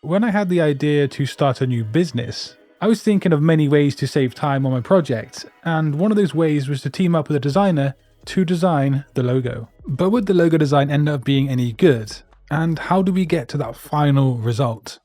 When I had the idea to start a new business, I was thinking of many ways to save time on my project, and one of those ways was to team up with a designer to design the logo. But would the logo design end up being any good? And how do we get to that final result?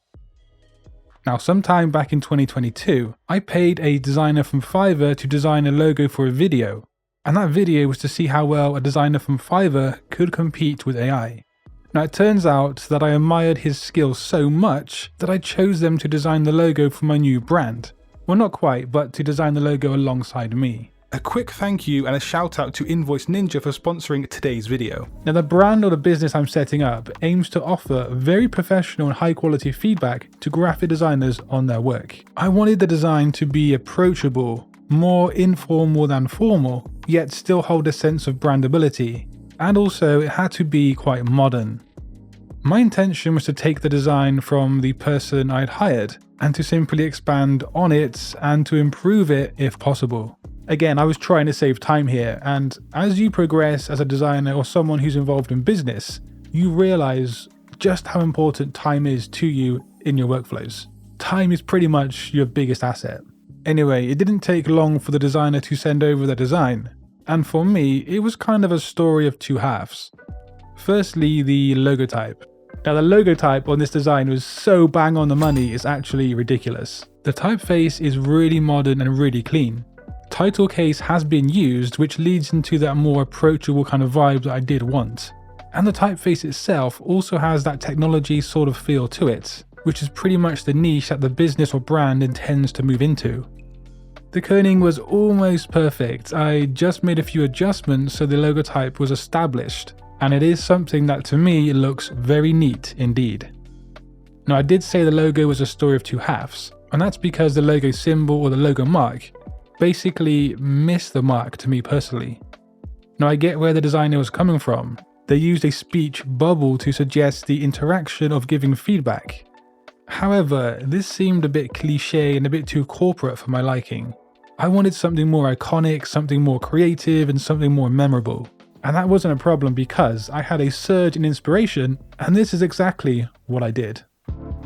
Now, sometime back in 2022, I paid a designer from Fiverr to design a logo for a video, and that video was to see how well a designer from Fiverr could compete with AI. Now, it turns out that I admired his skills so much that I chose them to design the logo for my new brand. Well, not quite, but to design the logo alongside me. A quick thank you and a shout out to Invoice Ninja for sponsoring today's video. Now, the brand or the business I'm setting up aims to offer very professional and high quality feedback to graphic designers on their work. I wanted the design to be approachable, more informal than formal, yet still hold a sense of brandability. And also it had to be quite modern. My intention was to take the design from the person I'd hired and to simply expand on it and to improve it if possible. Again, I was trying to save time here, and as you progress as a designer or someone who's involved in business, you realize just how important time is to you in your workflows. Time is pretty much your biggest asset. Anyway, it didn't take long for the designer to send over the design, and for me, it was kind of a story of two halves. Firstly, the logotype. Now, the logotype on this design was so bang on the money, it's actually ridiculous. The typeface is really modern and really clean. Title case has been used, which leads into that more approachable kind of vibe that I did want. And the typeface itself also has that technology sort of feel to it, which is pretty much the niche that the business or brand intends to move into. The kerning was almost perfect. I just made a few adjustments so the logotype was established, and it is something that to me looks very neat indeed. Now, I did say the logo was a story of two halves, and that's because the logo symbol or the logo mark basically missed the mark to me personally. Now, I get where the designer was coming from. They used a speech bubble to suggest the interaction of giving feedback. However, this seemed a bit cliche and a bit too corporate for my liking. I wanted something more iconic, something more creative, and something more memorable. And that wasn't a problem because I had a surge in inspiration, and this is exactly what I did.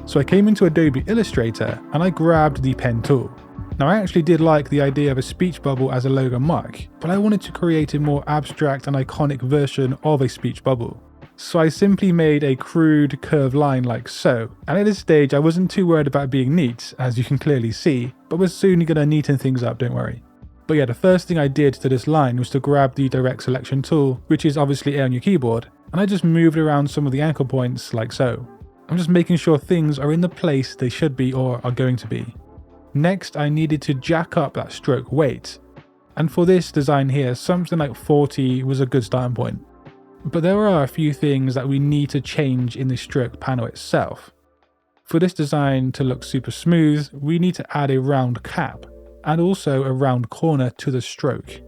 So I came into Adobe Illustrator and I grabbed the pen tool. Now, I actually did like the idea of a speech bubble as a logo mark, but I wanted to create a more abstract and iconic version of a speech bubble. So I simply made a crude curved line like so, and at this stage I wasn't too worried about being neat, as you can clearly see, but was soon going to neaten things up, don't worry. But yeah, the first thing I did to this line was to grab the direct selection tool, which is obviously A on your keyboard, and I just moved around some of the anchor points like so. I'm just making sure things are in the place they should be or are going to be. Next, I needed to jack up that stroke weight, and for this design here, something like 40 was a good starting point. But there are a few things that we need to change in the stroke panel itself. For this design to look super smooth, we need to add a round cap, and also a round corner to the stroke.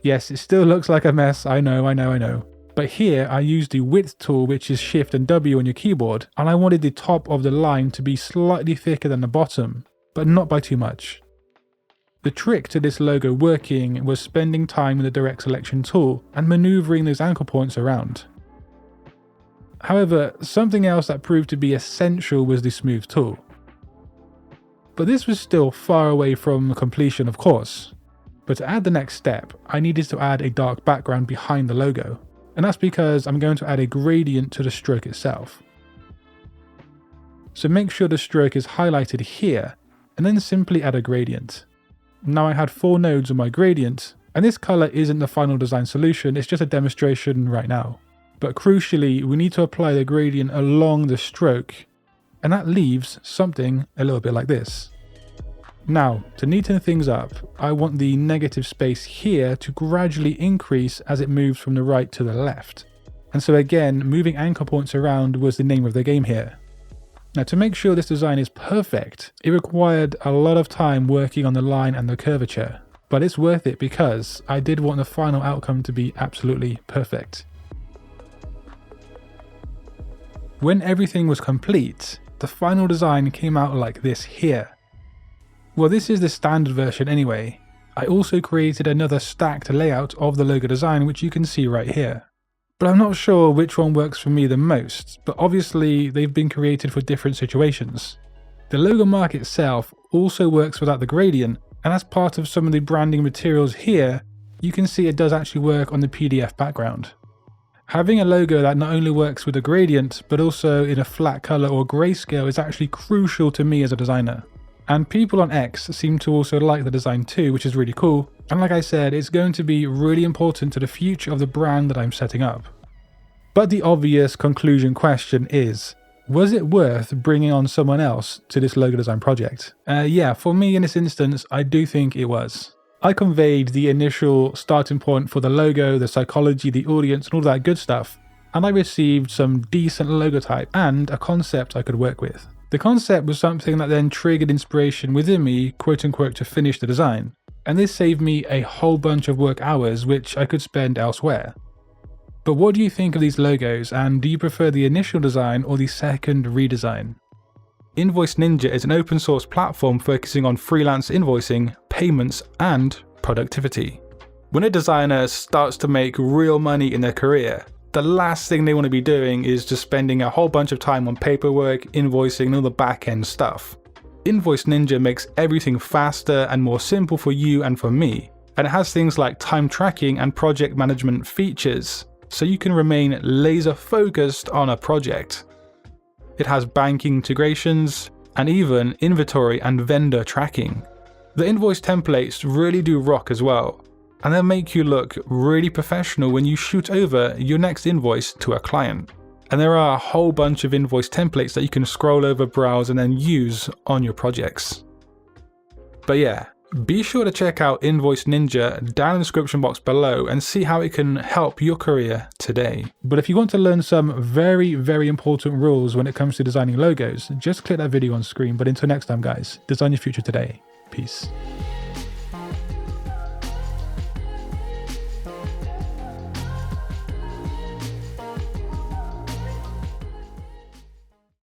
Yes, it still looks like a mess, I know. But here I used the width tool, which is Shift and W on your keyboard, and I wanted the top of the line to be slightly thicker than the bottom, but not by too much. The trick to this logo working was spending time with the direct selection tool and maneuvering those anchor points around. However, something else that proved to be essential was the smooth tool. But this was still far away from completion, of course. But to add the next step, I needed to add a dark background behind the logo, and that's because I'm going to add a gradient to the stroke itself. So make sure the stroke is highlighted here, and then simply add a gradient. Now I had 4 nodes on my gradient, and this color isn't the final design solution, it's just a demonstration right now. But crucially, we need to apply the gradient along the stroke, and that leaves something a little bit like this. Now, to neaten things up, I want the negative space here to gradually increase as it moves from the right to the left. And so again, moving anchor points around was the name of the game here. Now, to make sure this design is perfect, it required a lot of time working on the line and the curvature, but it's worth it because I did want the final outcome to be absolutely perfect. When everything was complete, the final design came out like this here. Well, this is the standard version anyway. I also created another stacked layout of the logo design, which you can see right here. but I'm not sure which one works for me the most, but obviously they've been created for different situations. The logo mark itself also works without the gradient, and as part of some of the branding materials here, you can see it does actually work on the PDF background. Having a logo that not only works with a gradient, but also in a flat color or grayscale is actually crucial to me as a designer. And people on X seem to also like the design too, which is really cool. And like I said, it's going to be really important to the future of the brand that I'm setting up. But the obvious conclusion question is, was it worth bringing on someone else to this logo design project? Yeah, for me in this instance, I do think it was. I conveyed the initial starting point for the logo, the psychology, the audience, and all that good stuff, and I received some decent logotype and a concept I could work with. The concept was something that then triggered inspiration within me, quote unquote, to finish the design, and this saved me a whole bunch of work hours which I could spend elsewhere. But what do you think of these logos, and do you prefer the initial design or the second redesign? Invoice Ninja is an open source platform focusing on freelance invoicing, payments, and productivity. When a designer starts to make real money in their career, the last thing they want to be doing is just spending a whole bunch of time on paperwork, invoicing, and all the back-end stuff. Invoice Ninja makes everything faster and more simple for you and for me, and it has things like time tracking and project management features, so you can remain laser focused on a project. It has banking integrations, and even inventory and vendor tracking. The invoice templates really do rock as well, and they'll make you look really professional when you shoot over your next invoice to a client. And there are a whole bunch of invoice templates that you can scroll over, browse, and then use on your projects. But yeah, be sure to check out Invoice Ninja down in the description box below and see how it can help your career today. But if you want to learn some very, very important rules when it comes to designing logos, just click that video on screen. But until next time guys, design your future today. Peace.